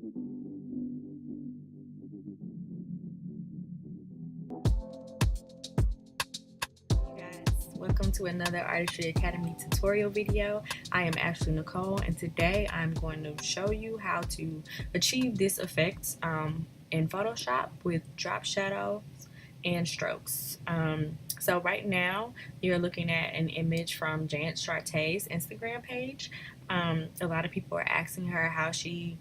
Guys, welcome to another Artistry Academy tutorial video. I am Ashley Nicole, and today I'm going to show you how to achieve this effect in Photoshop with drop shadows and strokes. So right now you're looking at an image from Jan Strate's Instagram page. A lot of people are asking her how she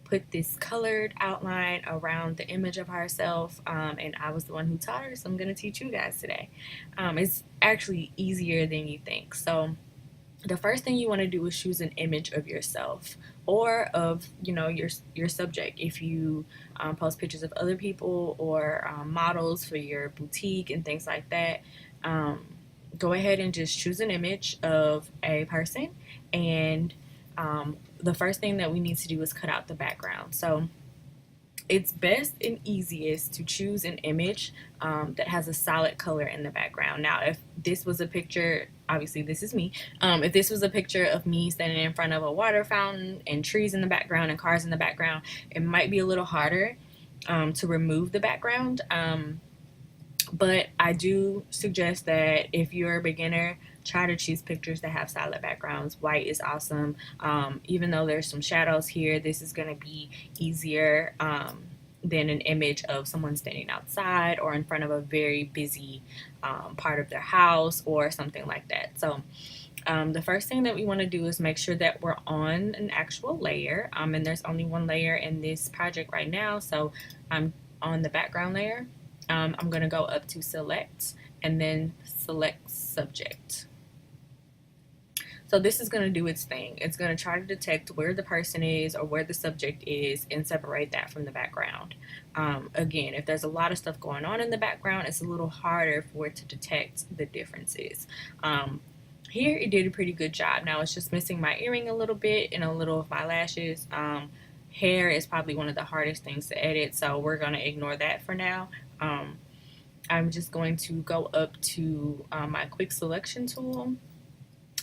put this colored outline around the image of herself, and I was the one who taught her, so I'm going to teach you guys today. It's actually easier than you think. So the first thing you want to do is choose an image of yourself or of your subject. If you post pictures of other people or models for your boutique and things like that, go ahead and just choose an image of a person, and the first thing that we need to do is cut out the background. So it's best and easiest to choose an image that has a solid color in the background. Now, if this was a picture, obviously this is me, if this was a picture of me standing in front of a water fountain and trees in the background and cars in the background, it might be a little harder to remove the background. But I do suggest that if you're a beginner, try to choose pictures that have solid backgrounds. White is awesome. Even though there's some shadows here, this is going to be easier than an image of someone standing outside or in front of a very busy part of their house or something like that. So the first thing that we want to do is make sure that we're on an actual layer, and there's only one layer in this project right now, so I'm on the background layer. I'm going to go up to select and then select subject. So this is going to do its thing. It's going to try to detect where the person is or where the subject is and separate that from the background. Again, if there's a lot of stuff going on in the background, it's a little harder for it to detect the differences. Here it did a pretty good job. Now it's just missing my earring a little bit and a little of my lashes. Hair is probably one of the hardest things to edit, so we're going to ignore that for now. I'm just going to go up to my quick selection tool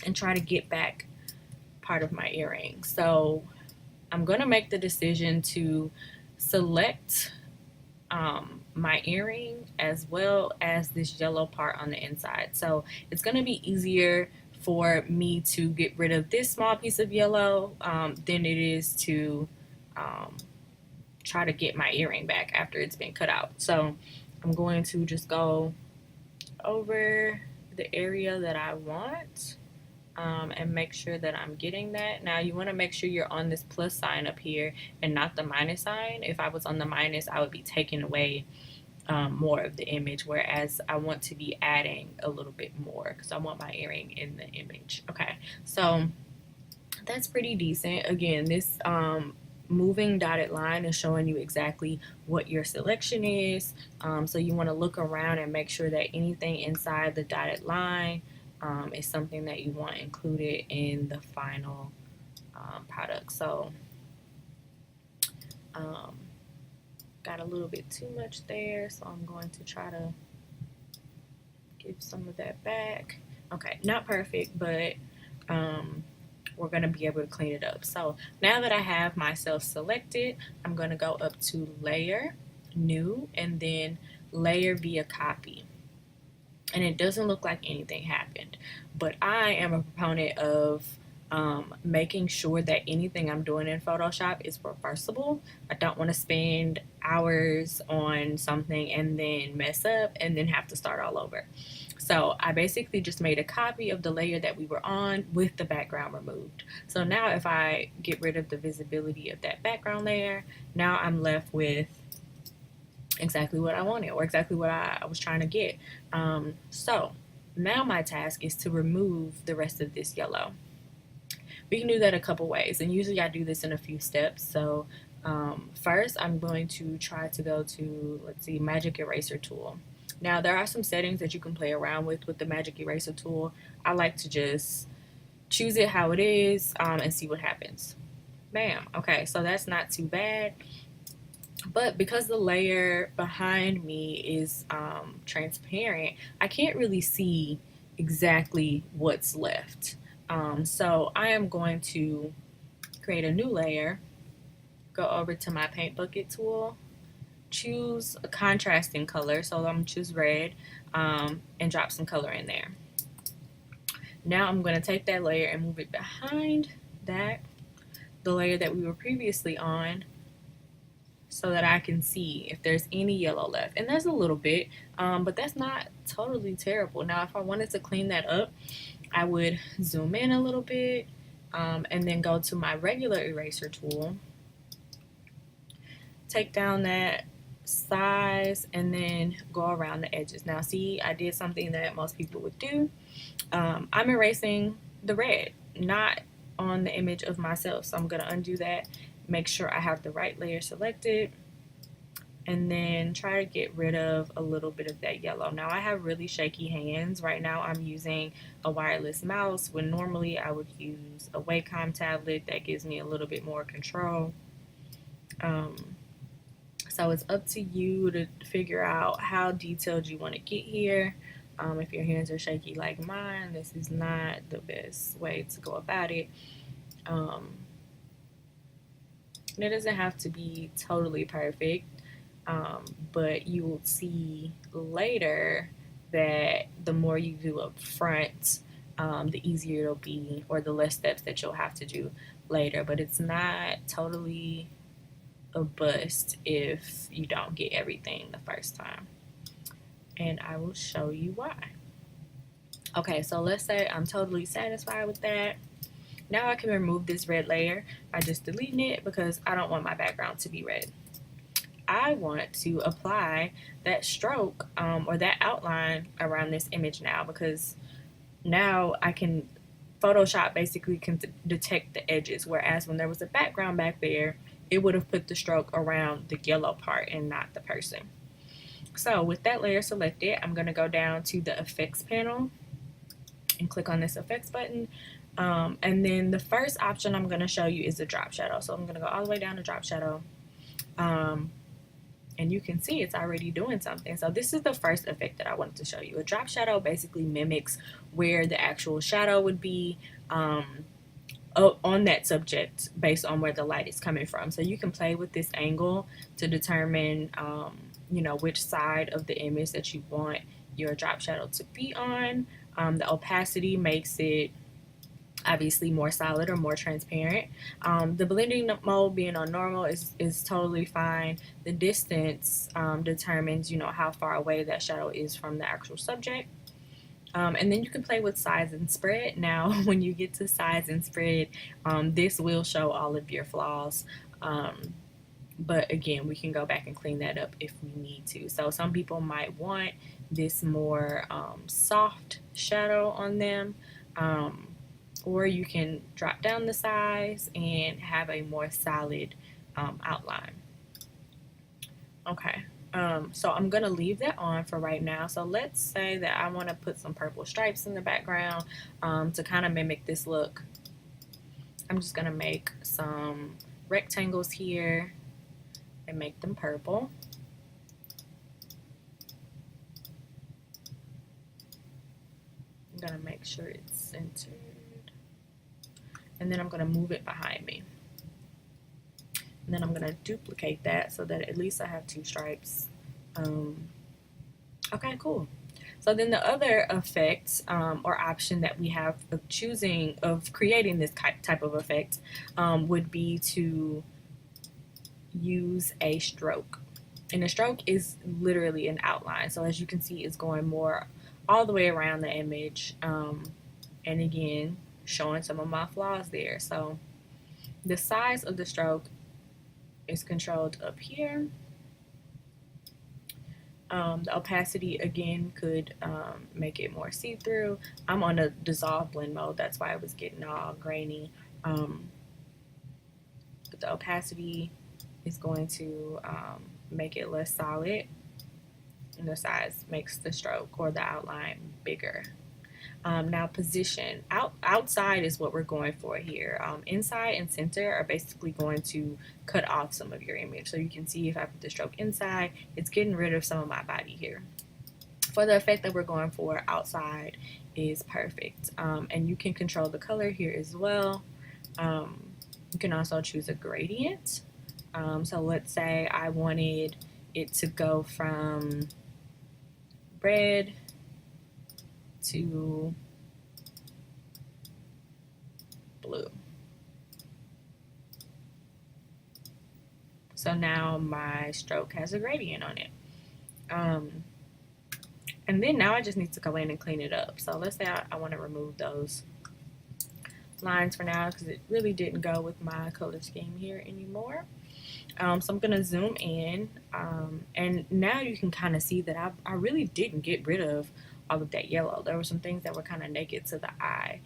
and try to get back part of my earring. So I'm going to make the decision to select my earring as well as this yellow part on the inside. So it's going to be easier for me to get rid of this small piece of yellow than it is to try to get my earring back after it's been cut out. So I'm going to just go over the area that I want and make sure that I'm getting that. Now you want to make sure you're on this plus sign up here and not the minus sign. If I was on the minus, I would be taking away more of the image, whereas I want to be adding a little bit more because I want my earring in the image. Okay, so that's pretty decent. Again, this moving dotted line is showing you exactly what your selection is. So you want to look around and make sure that anything inside the dotted line is something that you want included in the final product. So got a little bit too much there, so I'm going to try to give some of that back. Okay, not perfect, but we're going to be able to clean it up. So now that I have myself selected, I'm going to go up to layer, new, and then layer via copy. And it doesn't look like anything happened, but I am a proponent of making sure that anything I'm doing in Photoshop is reversible. I don't want to spend hours on something and then mess up and then have to start all over. So I basically just made a copy of the layer that we were on with the background removed. So now if I get rid of the visibility of that background layer, now I'm left with exactly what I wanted or exactly what I was trying to get. So now my task is to remove the rest of this yellow. We can do that a couple ways, and usually I do this in a few steps. So first I'm going to try to go to, let's see, magic eraser tool. Now there are some settings that you can play around with the magic eraser tool. I like to just choose it how it is and see what happens. Bam. Okay, so that's not too bad. But because the layer behind me is transparent, I can't really see exactly what's left. So I am going to create a new layer go over to my paint bucket tool, choose a contrasting color, so I'm gonna choose red, and drop some color in there. Now I'm going to take that layer and move it behind the layer that we were previously on, so that I can see if there's any yellow left. And there's a little bit, but that's not totally terrible. Now if I wanted to clean that up, I would zoom in a little bit, and then go to my regular eraser tool, take down that size, and then go around the edges. Now see, I did something that most people would do. I'm erasing the red, not on the image of myself. So I'm going to undo that, make sure I have the right layer selected, and then try to get rid of a little bit of that yellow. Now I have really shaky hands. Right now I'm using a wireless mouse when normally I would use a Wacom tablet that gives me a little bit more control. So it's up to you to figure out how detailed you want to get here. If your hands are shaky like mine, this is not the best way to go about it. It doesn't have to be totally perfect, but you will see later that the more you do up front, the easier it'll be, or the less steps that you'll have to do later. But it's not totally a bust if you don't get everything the first time. And I will show you why. Okay, so let's say I'm totally satisfied with that. Now I can remove this red layer by just deleting it, because I don't want my background to be red. I want to apply that stroke, or that outline around this image now, because now I can, Photoshop basically can detect the edges, whereas when there was a background back there, it would have put the stroke around the yellow part and not the person. So with that layer selected, I'm going to go down to the effects panel and click on this effects button. And then the first option I'm going to show you is the drop shadow. So I'm going to go all the way down to drop shadow. And you can see it's already doing something. So this is the first effect that I wanted to show you. A drop shadow basically mimics where the actual shadow would be on that subject based on where the light is coming from. So you can play with this angle to determine which side of the image that you want your drop shadow to be on. The opacity makes it obviously more solid or more transparent. The blending mode being on normal is totally fine. The distance determines how far away that shadow is from the actual subject. And then you can play with size and spread. Now when you get to size and spread, this will show all of your flaws. But again, we can go back and clean that up if we need to. So some people might want this more soft shadow on them, or you can drop down the size and have a more solid outline. Okay, so I'm gonna leave that on for right now. So let's say that I want to put some purple stripes in the background to kind of mimic this look. I'm just gonna make some rectangles here and make them purple. I'm gonna make sure it's centered, and then I'm gonna move it behind me. And then I'm gonna duplicate that so that at least I have two stripes. Okay, cool. So then the other effect or option that we have of creating this type of effect would be to use a stroke. And a stroke is literally an outline. So as you can see, it's going more all the way around the image. And again, showing some of my flaws there. So the size of the stroke is controlled up here. The opacity again could make it more see-through. I'm on a dissolve blend mode, that's why it was getting all grainy. But the opacity is going to make it less solid, and the size makes the stroke or the outline bigger. Now position, outside is what we're going for here. Inside and center are basically going to cut off some of your image. So you can see if I put the stroke inside, it's getting rid of some of my body here. For the effect that we're going for, outside is perfect. And you can control the color here as well. You can also choose a gradient. So let's say I wanted it to go from red to blue. So now my stroke has a gradient on it. And then now I just need to go in and clean it up. So let's say I want to remove those lines for now because it really didn't go with my color scheme here anymore. So I'm going to zoom in, and now you can kind of see that I really didn't get rid of all of that yellow. There were some things that were kind of naked to the eye.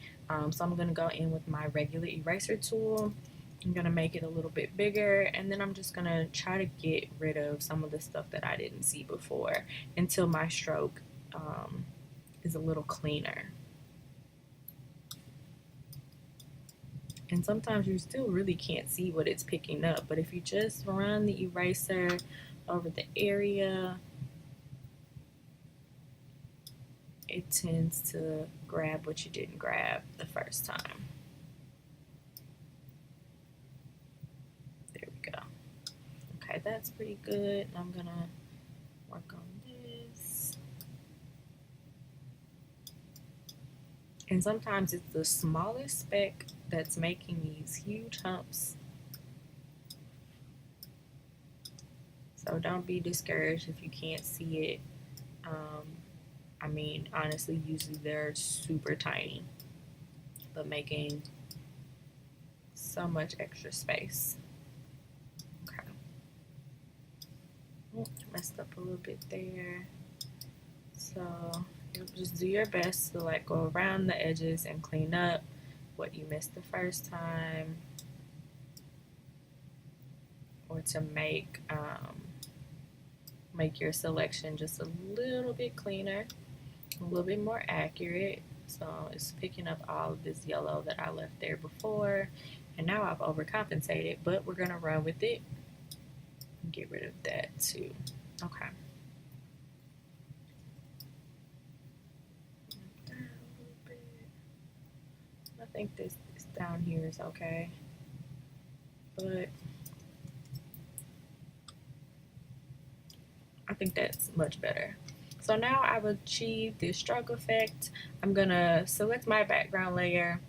So I'm going to go in with my regular eraser tool. I'm going to make it a little bit bigger, and then I'm just going to try to get rid of some of the stuff that I didn't see before until my stroke is a little cleaner. And sometimes you still really can't see what it's picking up, but if you just run the eraser over the area, it tends to grab what you didn't grab the first time. There we go. Okay, that's pretty good. I'm gonna work on this. And sometimes it's the smallest speck that's making these huge humps. So don't be discouraged if you can't see it. I mean, honestly, usually they're super tiny, but making so much extra space. Okay. Messed up a little bit there. So just do your best to like go around the edges and clean up what you missed the first time, or to make your selection just a little bit cleaner, a little bit more accurate. So it's picking up all of this yellow that I left there before, and now I've overcompensated, but we're gonna run with it and get rid of that too. Okay. I think this down here is okay, but I think that's much better. So now I've achieved this stroke effect. I'm gonna select my background layer,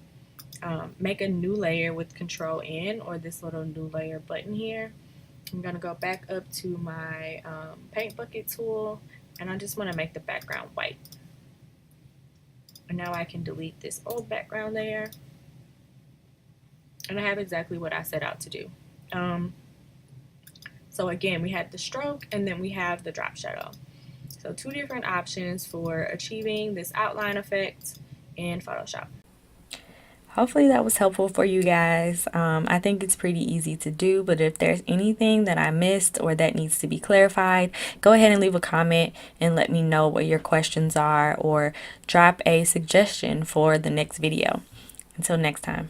make a new layer with Control N, or this little new layer button here. I'm gonna go back up to my paint bucket tool, and I just wanna make the background white. And now I can delete this old background layer, and I have exactly what I set out to do. So again, we had the stroke, and then we have the drop shadow. So two different options for achieving this outline effect in Photoshop. Hopefully that was helpful for you guys. I think it's pretty easy to do, but if there's anything that I missed or that needs to be clarified, go ahead and leave a comment and let me know what your questions are, or drop a suggestion for the next video. Until next time.